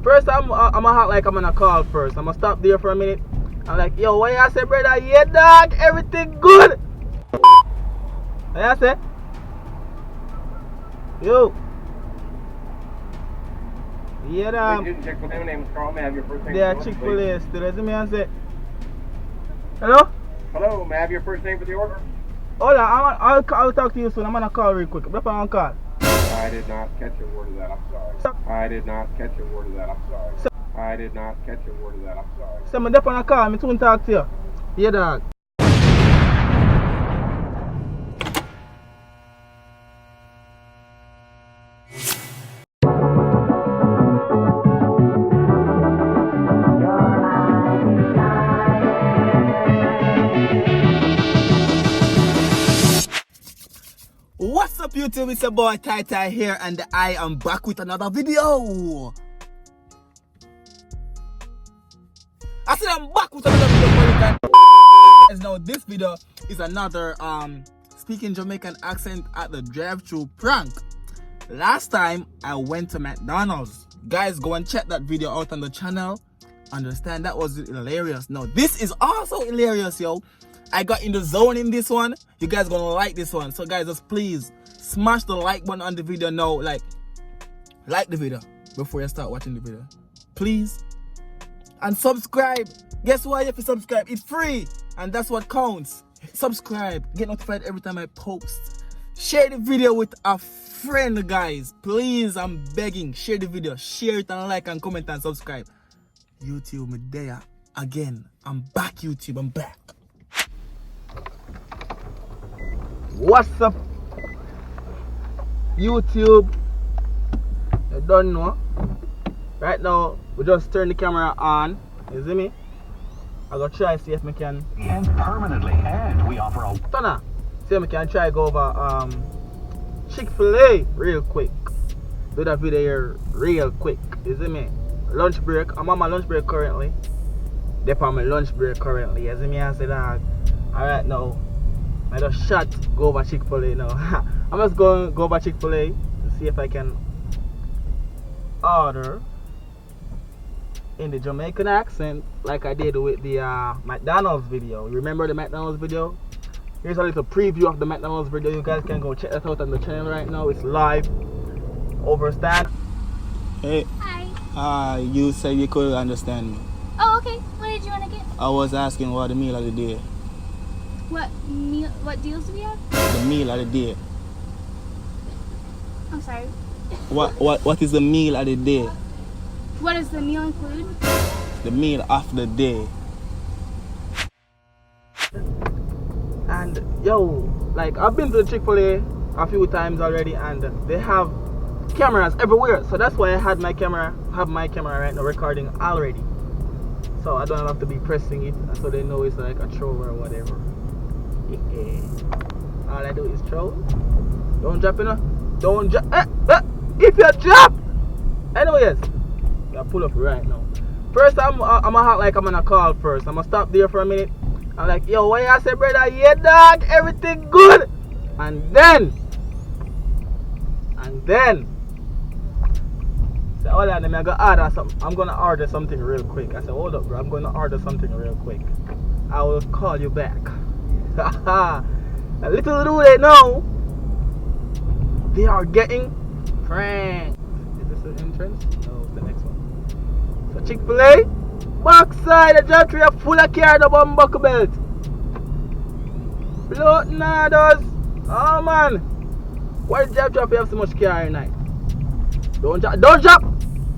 First, I'm gonna act like I'm gonna call first. I'm gonna stop there for a minute. I'm like, yo, what you say, brother? Yeah, dog, everything good. What you say? Yo. Yeah, dog. Chick-fil-A, my name is Carl. May I have your first name? Yeah, Chick-fil-A still. Let me answer. Hello? Hello, may I have your first name for the order? Hold on, I'll talk to you soon. I'm gonna call real quick. Drop on call. I did not catch a word of that. I'm sorry. I did not catch a word of that. I'm sorry. I did not catch a word of that. I'm sorry. So I'm drop on a call. I'm soon talk to you. Yeah, dog. What's up, YouTube? It's your boy Ty here, and I am back with another video. I said I'm back with another video for you guys. Now this video is another speaking Jamaican accent at the drive-thru prank. Last time I went to McDonald's. Guys, go and check that video out on the channel. Understand, that was hilarious. Now this is also hilarious, yo. I got in the zone in this one. You guys gonna like this one. So guys, just please smash the like button on the video now. Like the video before you start watching the video, please. And subscribe. Guess why you have to subscribe? It's free, and that's what counts. Subscribe, get notified every time I post. Share the video with a friend, guys. Please, I'm begging. Share the video, share it, and like and comment and subscribe. YouTube, me there again. I'm back, YouTube. I'm back. What's up, YouTube? You don't know. Right now, we just turn the camera on. You see me? I'm gonna try see if we can. And permanently, and we offer a Tana, see if we can try go over Chick-fil-A real quick. Do that video here real quick. You see me? Lunch break. I'm on my lunch break currently. They're on my lunch break currently. You see me? I said, alright now. I just shot go over Chick-fil-A now. I'm just going to go over Chick-fil-A to see if I can order in the Jamaican accent like I did with the McDonald's video. You remember the McDonald's video? Here's a little preview of the McDonald's video. You guys can go check that out on the channel right now. It's live. Overstand. Hey. Hi. You said you couldn't understand me. Oh, okay. What did you want to get? I was asking what the meal of the day. What meal? What deals do we have? The meal of the day. I'm sorry. What is the meal of the day? What does the meal include? The meal of the day. And yo, like I've been to the Chick-fil-A a few times already, and they have cameras everywhere. So that's why I have my camera right now recording already. So I don't have to be pressing it, so they know it's like a throw or whatever. Yeah. All I do is throw. Don't drop, Don't drop. If you drop, anyways, I pull up right now. First, I'm gonna act like I'm gonna call first. I'm gonna stop there for a minute. I'm like, yo, what you say, brother? Yeah, dog, everything good. And then, say, hold on, I'm gonna order something real quick. I said, hold up, bro. I'm gonna order something real quick. I will call you back. A little do they know, they are getting pranked. Is this the entrance? No, it's the next one. So Chick-fil-A, backside the drive-thru full of car, the bum buckle belt. Floating orders. Oh man, why the drive-thru have so much car at night? Don't drop.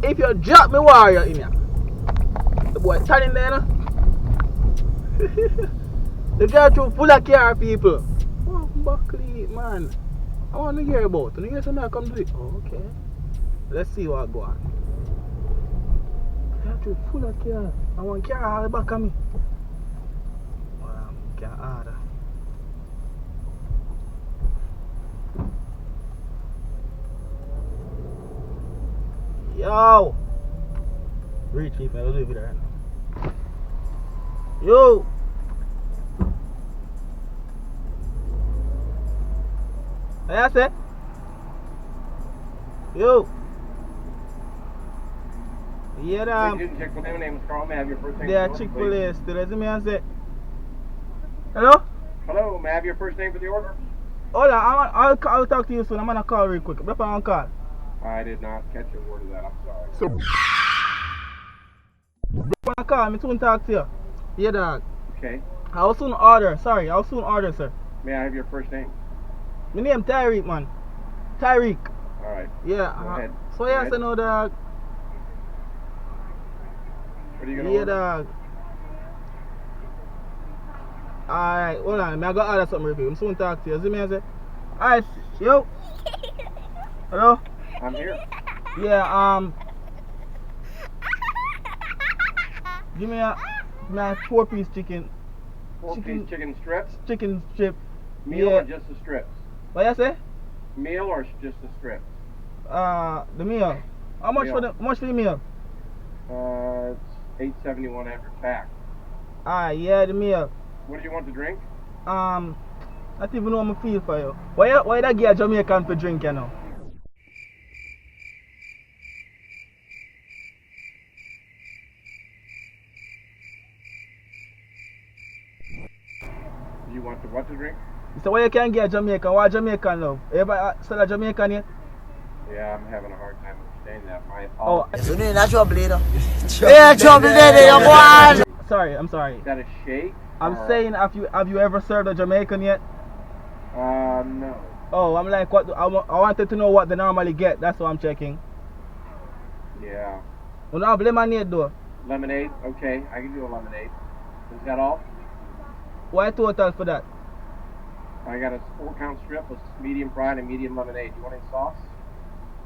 If you drop me, warrior in here. The boy standing there, no? The drive-thru full of car people. Oh, Buckley, man. I want to hear about it. You hear something come to it? Oh, okay. Let's see what go on. Drive-thru full of car. I want car all the back of me. Can't order. Yo! Reach people, I'll do it right now. Yo! What you say? Yo! Yeah, Wait, you didn't Chick-fil-A. My name is Carl. May I have your first name? they are for the order, Chick-fil-A still. Let me answer. Hello? please? Hello, may I have your first name for the order? Hold on, I'll talk to you soon. I'm gonna call real quick. Drop on call. I did not catch a word of that. I'm sorry. I'm gonna call. Me soon talk to you. Yeah, dog. Okay. I will soon order. Sorry, I'll soon order, sir. May I have your first name? My name Tyreek, man. Tyreek. All right. Yeah. Go ahead. So Go yeah, ahead. so no, dog. What are you gonna Yeah, order? dog. Alright, hold on. I got order something real quick. I'm soon talk to you. See me I say. Alright, yo. Hello? I'm here. Yeah, give me a 4-piece chicken. Four-piece chicken strips? Chicken strip. Meal Yeah. or just the strips? What you say? Meal or just the strips? The meal. How much Meal. how much for the meal? It's $8.71 after tax. Yeah, the meal. What do you want to drink? I don't even know how I feel for you. Why that get a Jamaican for drink, you know? Do you want to what to drink? So why you can't get a Jamaican? Why Jamaican love? Ever sell a Jamaican yet? Yeah, I'm having a hard time understanding that. My Oh, apologies. So you're not trouble there. Yeah, trouble there, you boy. sorry, I'm sorry. Is that a shake? I'm or- saying, have you ever served a Jamaican yet? No. Oh, I'm like, what? I wanted to know what they normally get. That's what I'm checking. Yeah. You don't have lemonade though. Lemonade? Okay, I can do a lemonade. Is that all? Why total for that? I got a 4-count strip with medium fried and medium lemonade. You want any sauce?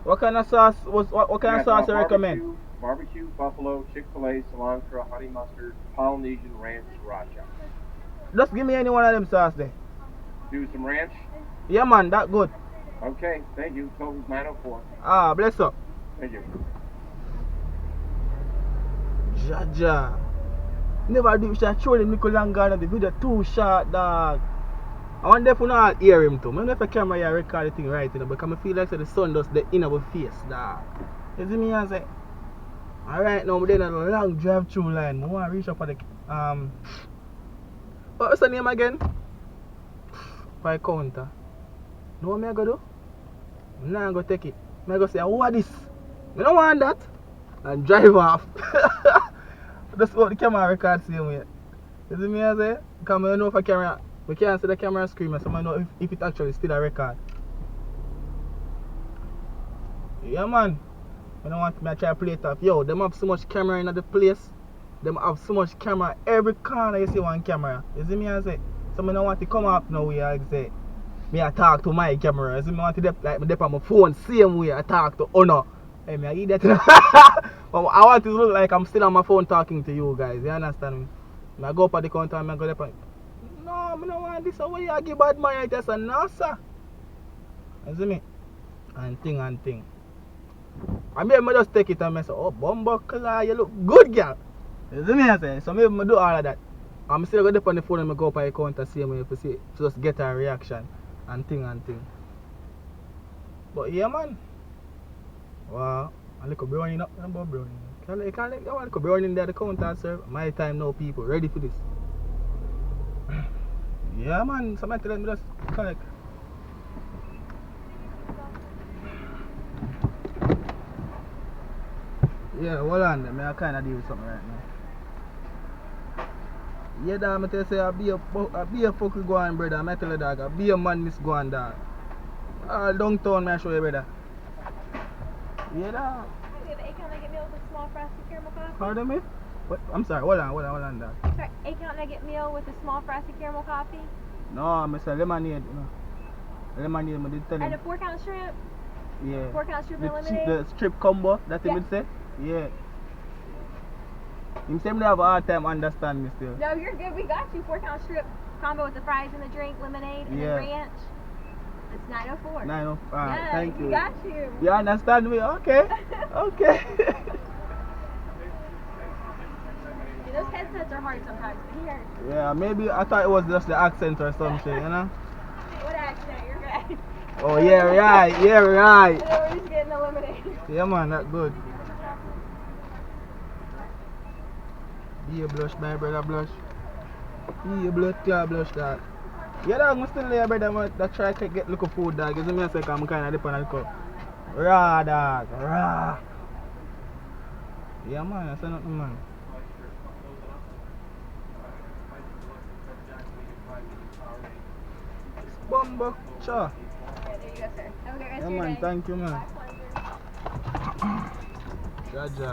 What kind of sauce? What kind of sauce you recommend? Barbecue, buffalo, Chick-fil-A, cilantro, honey mustard, Polynesian ranch, sriracha. Just give me any one of them sauce there. Do some ranch? Yeah, man, that good. Okay, thank you. Total's 904. Bless up. Thank you. Jaja. Never do should show them Nico Langan the video too short, dog. I wonder if we not hear him too. I wonder if the camera here record the thing right, you know, because I feel like the sun does the in our face, dog. You see me I say? Alright now, we're in a long drive through line. I want to reach up for the what's the name again? By counter. Know what I go do? I'm not going to take it. I go say, what is this? I don't want that. And drive off. Just what the camera record same way. You see me I say? Because I don't know if a camera, we can't see the camera screen, so I know if it actually still a record. Yeah, man. I don't want me to try to play it off. Yo, them have so much camera in the place. Them have so much camera. Every corner you see one camera. You see me I say? So I don't want to come up now where I say, me I talk to my camera. You see me want to like me dep on my phone same way I talk to Honor. Hey, me I eat that. But I want to look like I'm still on my phone talking to you guys. You understand me? I go up at the counter and I go dep on. No, I don't want this. Why you give bad man? Just a no, sir. You see me? And thing. I maybe I just take it and I say, oh, Bumbuckler, you look good, girl. You see me I say? So maybe I do all of that. I'm still going to on the phone and I go up at the counter same way to see, just get a reaction and thing. But yeah, man. Wow. A little brownie up. I'm about brownie. You can't let a little brownie in there at the counter, sir. My time now, people. Ready for this. Yeah, man. Somebody tell me just collect. Yeah, hold on. I kind of deal with something right now. Yeah, dog. I tell you, say, I be a fuck go on, brother. I tell you, dog. I be a man, miss go on, dog. Downtown, I show you, brother. Yeah, dog. Can I get meal with a small frosted caramel coffee? Pardon me? What? I'm sorry. Hold on, dog. Sorry, 8-count nugget meal with a small frosted caramel coffee? No, I'm saying lemonade. You know. Lemonade, I did tell him. And a 4-count shrimp? Yeah. 4-count shrimp and The lemonade? strip combo, that Yeah. him say? Yeah. Him say me have a hard time understand me still. No, you're good. We got you. 4-count shrimp combo with the fries and the drink, lemonade, and Yeah. then ranch. It's 904. Alright, thank you. We got you. You understand me? Okay. Okay. Those headsets are hard sometimes to hear. Yeah, maybe I thought it was just the accent or something, you know? What accent? You're good. Oh, yeah, right. And then we're just getting the lemonade. Yeah, man, that good. Yeah, blush, my brother, blush. Yeah, blood clot, blush, dog. Yeah, dog, I'm still there, brother. I try to get little food, dog. You see me, I say, I'm kind of dependent on the cup. Raw, dog, raw. Yeah, man, I say nothing, man. Bumbo, sure. Yeah, there you go, sir. Have a good rest Yeah, of your man, day. thank you, man. My pleasure. Jaja.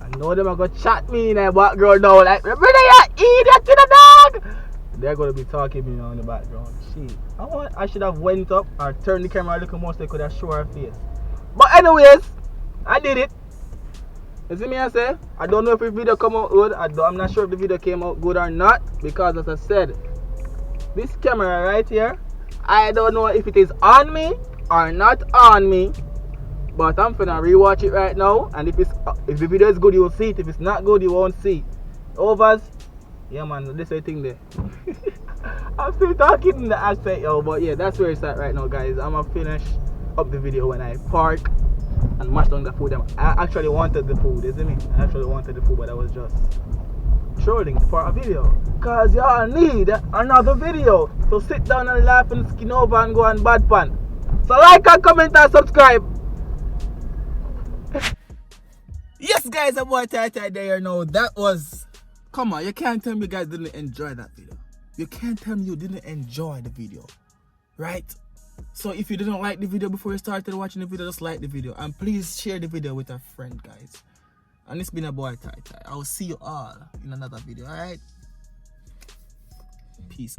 I know them are gonna chat me in the background now, like, brother, you idiot to the dog! They're gonna be talking to me now in the background. Shit. I should have went up or turned the camera a little more so they could have shown her face. But anyways, I did it. You see me I say? I don't know if the video come out good. I'm not sure if the video came out good or not. Because as I said, this camera right here, I don't know if it is on me or not on me. But I'm finna rewatch it right now. And if the video is good, you will see it. If it's not good, you won't see it. Overs. Yeah, man, this is the thing there. I'm still talking in the accent, yo. But yeah, that's where it's at right now, guys. I'm gonna finish up the video when I park and mash down the food. I actually wanted the food, isn't it? I actually wanted the food, but I was just trolling for a video. Cause y'all need another video. So sit down and laugh and skin over and go on bad pan. So like and comment and subscribe. Yes, guys, I'm boy Tyrekevlogs there now. That was... Come on, you can't tell me you guys didn't enjoy that video. You can't tell me you didn't enjoy the video. Right? So if you didn't like the video before you started watching the video, just like the video. And please share the video with a friend, guys. And it's been a boy Tyrekevlogs. I will see you all in another video, alright? Peace.